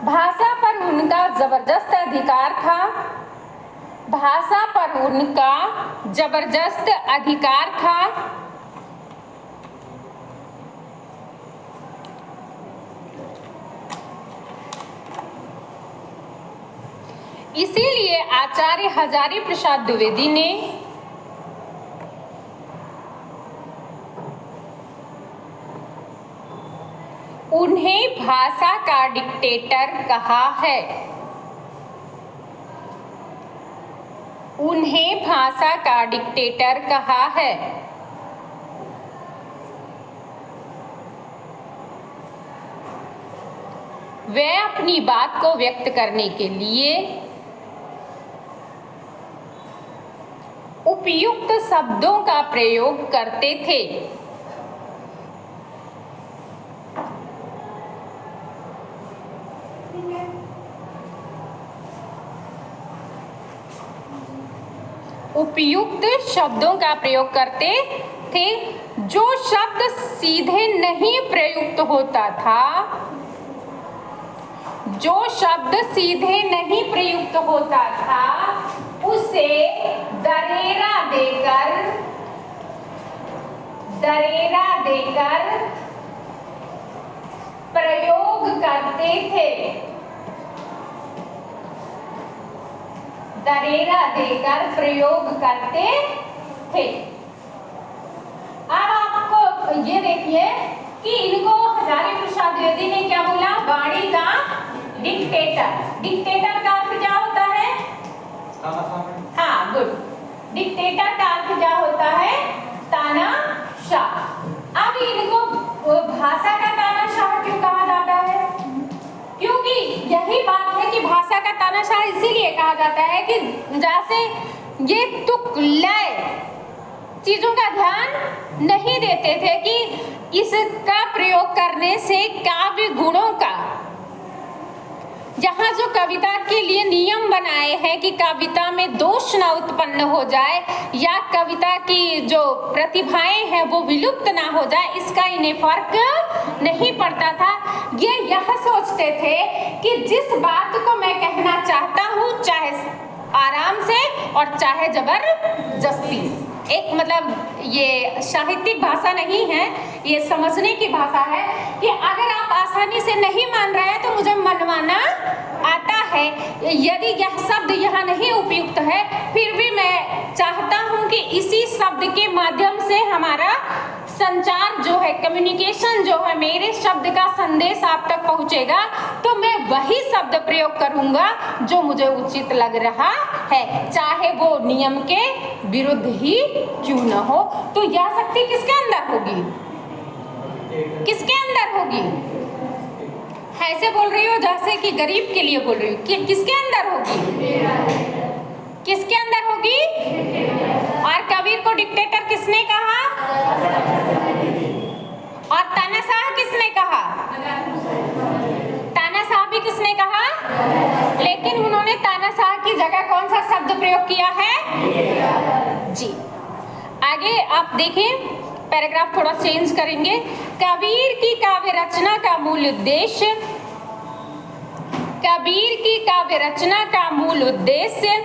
भाषा पर उनका जबरदस्त अधिकार था। भाषा पर उनका जबरदस्त अधिकार था। इसीलिए आचार्य हजारी प्रसाद द्विवेदी ने उन्हें भाषा का डिक्टेटर कहा है। उन्हें भाषा का डिक्टेटर कहा है। वे अपनी बात को व्यक्त करने के लिए उपयुक्त शब्दों का प्रयोग करते थे। उपयुक्त शब्दों का प्रयोग करते थे। जो शब्द सीधे नहीं प्रयुक्त होता था, जो शब्द सीधे नहीं प्रयुक्त होता था, उसे दरेरा देकर प्रयोग करते थे। दरेरा देकर प्रयोग करते थे। अब आपको ये देखिए कि इनको हजारी प्रसाद द्विवेदी ने क्या बोला? वाणी का डिक्टेटर। डिक्टेटर का अर्थ क्या होता है? हाँ, गुड। डिक्टेटर का अर्थ क्या होता है? तानाशाह। अब इनको भाषा का तानाशाह क्यों कहा जाता है? क्योंकि यही बात है कि भाषा का तानाशाह इसीलिए कहा जाता है कि जैसे ये तुक लय चीजों का ध्यान नहीं देते थे कि इसका प्रयोग करने से काव्य गुणों का, यहाँ जो कविता के लिए नियम बनाए हैं कि कविता में दोष न उत्पन्न हो जाए या कविता की जो प्रतिभाएं हैं वो विलुप्त ना हो जाए, इसका इन्हें फर्क नहीं पड़ता था। ये यह सोचते थे कि जिस बात को मैं कहना चाहता हूँ, चाहे आराम से और चाहे जबरदस्ती, एक मतलब ये साहित्यिक भाषा नहीं है, ये समझने की भाषा है कि अगर आप आसानी से नहीं मान रहे हैं तो मुझे मनवाना आता है। यदि यह शब्द यहाँ नहीं उपयुक्त है, फिर भी मैं चाहता हूँ कि इसी शब्द के माध्यम से हमारा संचार जो है, कम्युनिकेशन जो है, मेरे शब्द का संदेश आप तक पहुँचेगा, तो मैं वही शब्द प्रयोग करूँगा जो मुझे उचित लग रहा है, चाहे वो नियम के विरुद्ध ही क्यों न हो। तो यह शक्ति किसके अंदर होगी? किसके अंदर होगी? ऐसे बोल रही हो जैसे कि गरीब के लिए बोल रही हो कि किसके अंदर होगी? किसके अंदर होगी? और कबीर को डिक्टेटर किसने कहा? और तानाशाह किसने कहा? तानाशाह भी किसने कहा? लेकिन उन्होंने तानाशाह की जगह कौन सा शब्द प्रयोग किया है? जी, आगे आप देखें, पैराग्राफ थोड़ा चेंज करेंगे। कबीर की काव्य रचना का मूल उद्देश्य, कबीर की काव्य रचना का मूल उद्देश्य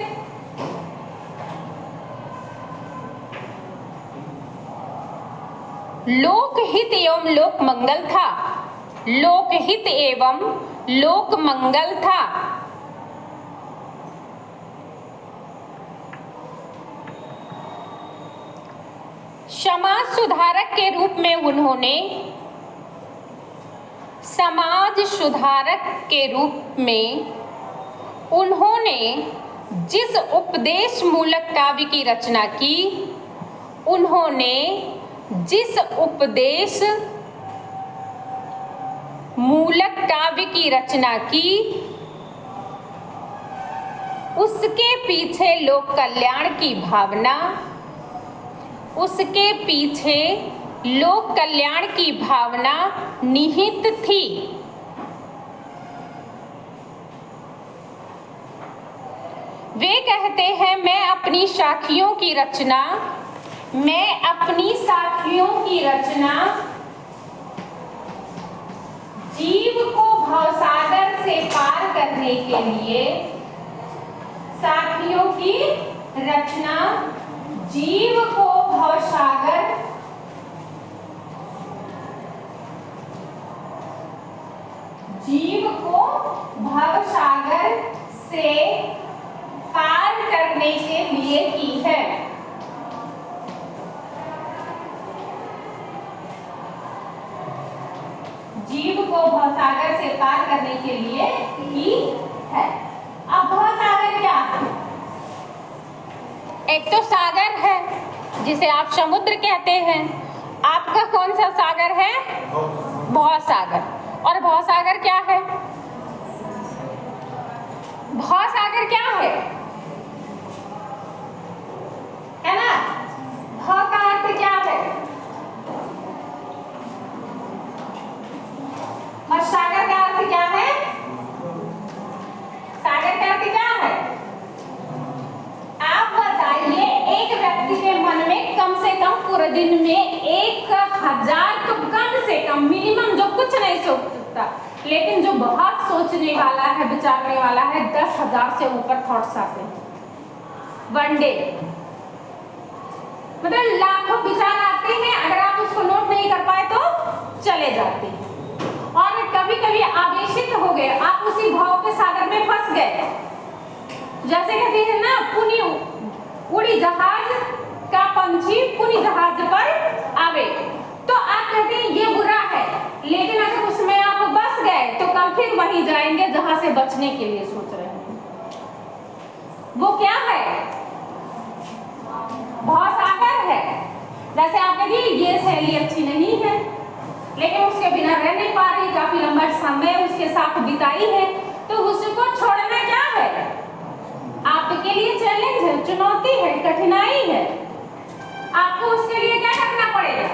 लोकहित एवं लोक मंगल था। लोकहित एवं लोक मंगल था। समाज सुधारक के रूप में उन्होंने, समाज सुधारक के रूप में उन्होंने जिस उपदेश मूलक काव्य की रचना की, उन्होंने जिस उपदेश मूलक काव्य की रचना की, उसके पीछे लोक कल्याण की भावना, उसके पीछे लोक कल्याण की भावना निहित थी। वे कहते हैं, मैं अपनी साखियों की रचना, मैं अपनी साखियों की रचना जीव को भवसागर से पार करने के लिए साथियों की रचना जीव को भवसागर से पार करने के लिए की है। जीव को भवसागर से पार करने के लिए की है। अब भवसागर क्या है? एक तो सागर है जिसे आप समुद्र कहते हैं। आपका कौन सा सागर है? भवसागर। और भवसागर क्या है? भवसागर क्या है? है ना? भव का अर्थ क्या है? और सागर का अर्थ क्या है? सागर का अर्थ क्या है? आप बताइए, एक व्यक्ति के मन में कम से कम पूरे दिन में 1000 तो कम से कम मिनिमम, जो कुछ नहीं सोच सकता, लेकिन जो बहुत सोचने वाला है, विचारने वाला है, 10,000 से ऊपर थॉट्स आते हैं वन डे। मतलब लाखों विचार आते हैं, अगर आप उसको नोट नहीं कर पाए तो चले जाते हैं। और कभी कभी आवेशित हो गए, आप उसी भाव के सागर में फंस गए। जैसे कहते हैं ना, पुनी उड़ी जहाज का पंछी पुनी जहाज पर आवे, तो आप कहते हैं ये बुरा है, लेकिन अगर उसमें आप बस गए तो कल फिर वहीं जाएंगे जहां से बचने के लिए सोच रहे हैं। वो क्या है? भवसागर है। जैसे आप कहिए ये सहेली अच्छी नहीं है, लेकिन उसके बिना रह नहीं पा रही, काफी लंबा समय उसके साथ बिताई है, तो उसको छोड़ना क्या है? आपके लिए चैलेंज है, चुनौती है, कठिनाई है। आपको उसके लिए क्या करना पड़ेगा?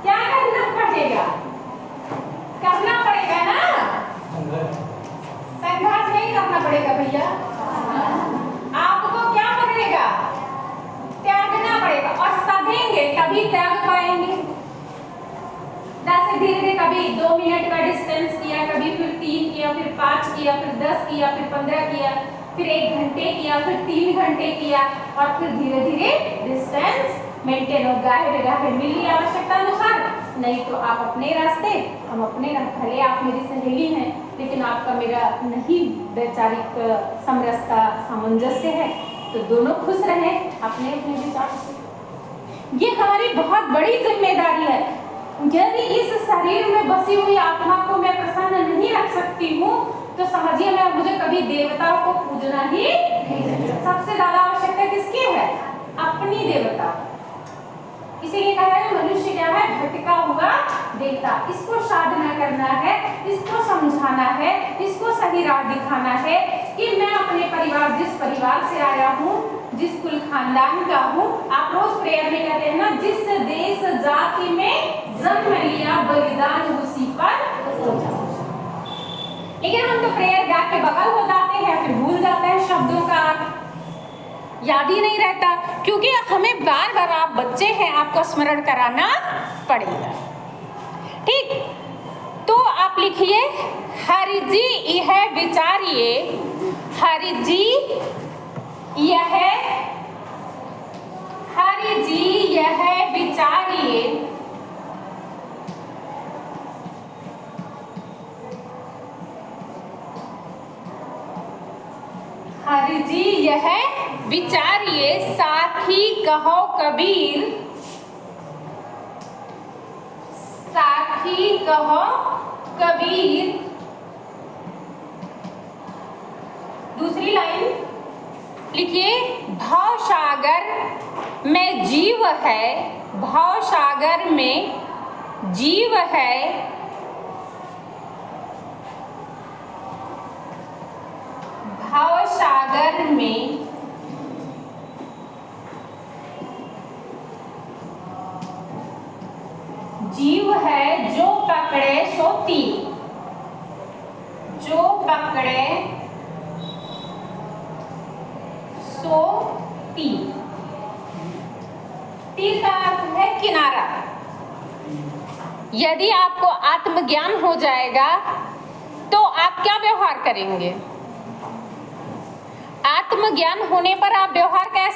क्या करना पड़ेगा? करना पड़ेगा ना? संघर्ष नहीं करना पड़ेगा भैया, आपको क्या पड़ेगा? त्यागना पड़ेगा। और सधेंगे तभी त्याग पाएंगे। जैसे धीरे धीरे कभी 2 मिनट का डिस्टेंस किया, कभी फिर 3 किया, फिर 5 किया, फिर 10 किया, फिर 15 किया, फिर 1 घंटे किया, फिर 3 घंटे किया, और फिर धीरे धीरे डिस्टेंस मेंटेन हो। गाहे गाहे मिली आवश्यकता अनुसार, नहीं तो आप अपने रास्ते, हम अपने। भले आप मेरी सहेली हैं, लेकिन आपका मेरा नहीं वैचारिक समरसता सामंजस्य है, तो दोनों खुश रहें अपने अपने विचार से। ये हमारी बहुत बड़ी जिम्मेदारी है। यदि इस शरीर में बसी हुई आत्मा को मैं प्रसन्न नहीं रख सकती हूँ, तो समझिए मैं मुझे कभी देवताओं को पूजना ही नहीं। सबसे ज्यादा आवश्यकता किसकी है? अपनी देवता। इसीलिए कहा है मनुष्य क्या है? भटका हुआ देवता। इसको साधना करना है, इसको समझाना है, इसको सही राह दिखाना है कि मैं अपने परिवार, जिस परिवार से आया हूँ, जिस कुल खानदान का हूँ, आप रोज प्रेयर में कहते हैं ना, जिस देश जाति में जन्म लिया बलिदान उसी पर हो जाओ। लेकिन हम तो प्रेयर गा के बगल हो जाते हैं, फिर भूल जाते हैं शब्दों का, याद ही नहीं रहता, क्योंकि हमें बार बार, आप बच्चे हैं, आपको स्मरण कराना पड़ेगा। ठीक, तो आप लिखिए, हरि जी यह विचारिए, हरि जी यह, हरि जी यह विचारिए, हरि जी यह विचारिए, साखी कहो कबीर, साखी कहो कबीर। दूसरी लाइन लिखिए, भव सागर में जीव है, भव सागर में जीव है, भव सागर में जीव है, जो पकड़े सो तीर, जो पकड़े सो तीर। तीर का अर्थ है किनारा। यदि आपको आत्मज्ञान हो जाएगा तो आप क्या व्यवहार करेंगे? आत्मज्ञान होने पर आप व्यवहार कैसे